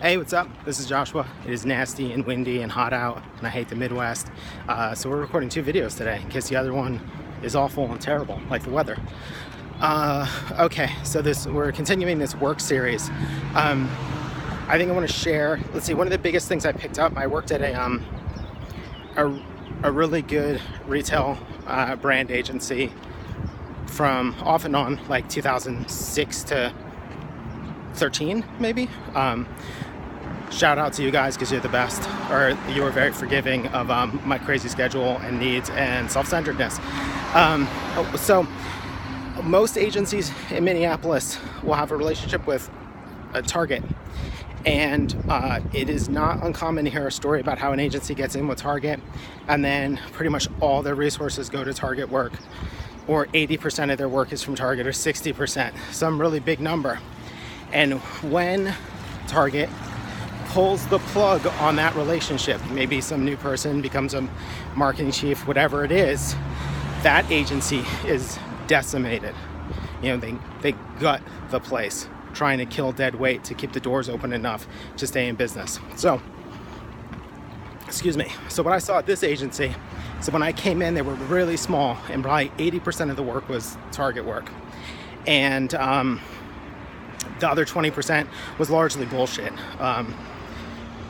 Hey, what's up? This is Joshua. It is nasty and windy and hot out, and I hate the Midwest. So we're recording 2 videos today in case the other one is awful and terrible, like the weather. Okay, so we're continuing this work series. I think I want to share. Let's see. One of the biggest things I picked up. I worked at a really good retail brand agency from off and on, like 2006 to 13 maybe. Shout out to you guys because you're the best, or you are very forgiving of my crazy schedule and needs and self-centeredness. So most agencies in Minneapolis will have a relationship with a Target, and it is not uncommon to hear a story about how an agency gets in with Target and then pretty much all their resources go to Target work, or 80% of their work is from Target, or 60%, some really big number. And when Target pulls the plug on that relationship, maybe some new person becomes a marketing chief, whatever it is, that agency is decimated. You know, they gut the place, trying to kill dead weight to keep the doors open enough to stay in business. So, excuse me. So what I saw at this agency, so when I came in, they were really small, and probably 80% of the work was Target work. And the other 20% was largely bullshit.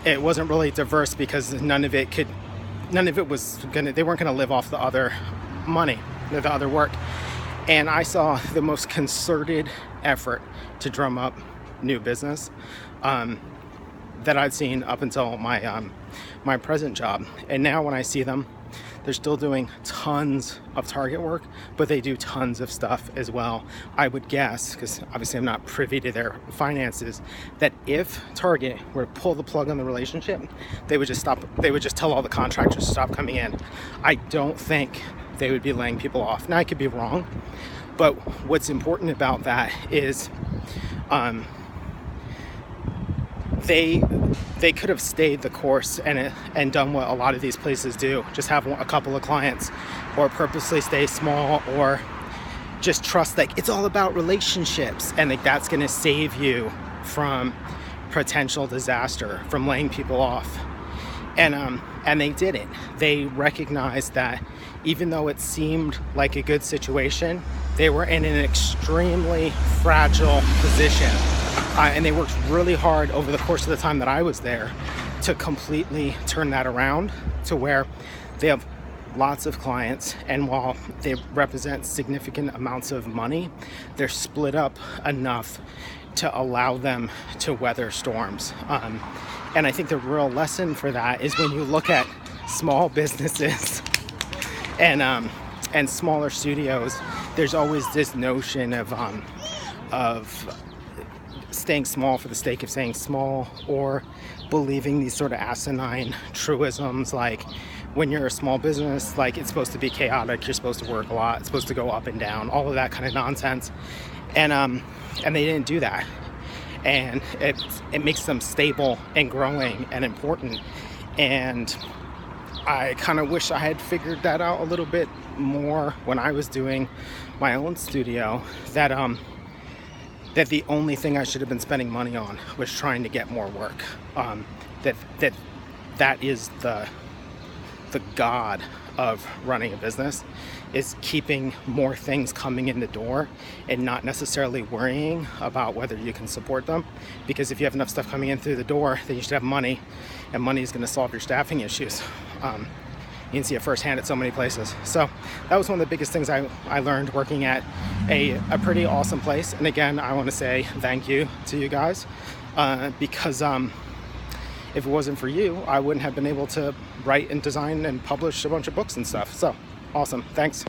It wasn't really diverse because none of it was they weren't gonna live off the other money, the other work. And I saw the most concerted effort to drum up new business that I'd seen up until my present job. And now when I see them, they're still doing tons of Target work, but they do tons of stuff as well. I would guess, because obviously I'm not privy to their finances, that if Target were to pull the plug on the relationship, they would just stop. They would just tell all the contractors to stop coming in. I don't think they would be laying people off. Now I could be wrong, but what's important about that is they could have stayed the course and done what a lot of these places do, just have a couple of clients, or purposely stay small, or just trust like it's all about relationships, and like that's going to save you from potential disaster, from laying people off. And they did it. They recognized that even though it seemed like a good situation, they were in an extremely fragile position. And they worked really hard over the course of the time that I was there to completely turn that around to where they have lots of clients, and while they represent significant amounts of money, they're split up enough to allow them to weather storms. And I think the real lesson for that is when you look at small businesses and smaller studios, there's always this notion of staying small for the sake of staying small, or believing these sort of asinine truisms like when you're a small business, like it's supposed to be chaotic, you're supposed to work a lot, it's supposed to go up and down, all of that kind of nonsense. And they didn't do that. And it makes them stable and growing and important. And I kind of wish I had figured that out a little bit more when I was doing my own studio, that the only thing I should have been spending money on was trying to get more work. That is the god of running a business, is keeping more things coming in the door and not necessarily worrying about whether you can support them. Because if you have enough stuff coming in through the door, then you should have money, and money is going to solve your staffing issues. You can see it firsthand at so many places. So that was one of the biggest things I learned working at a pretty awesome place. And again, I want to say thank you to you guys, because if it wasn't for you, I wouldn't have been able to write and design and publish a bunch of books and stuff. So awesome. Thanks.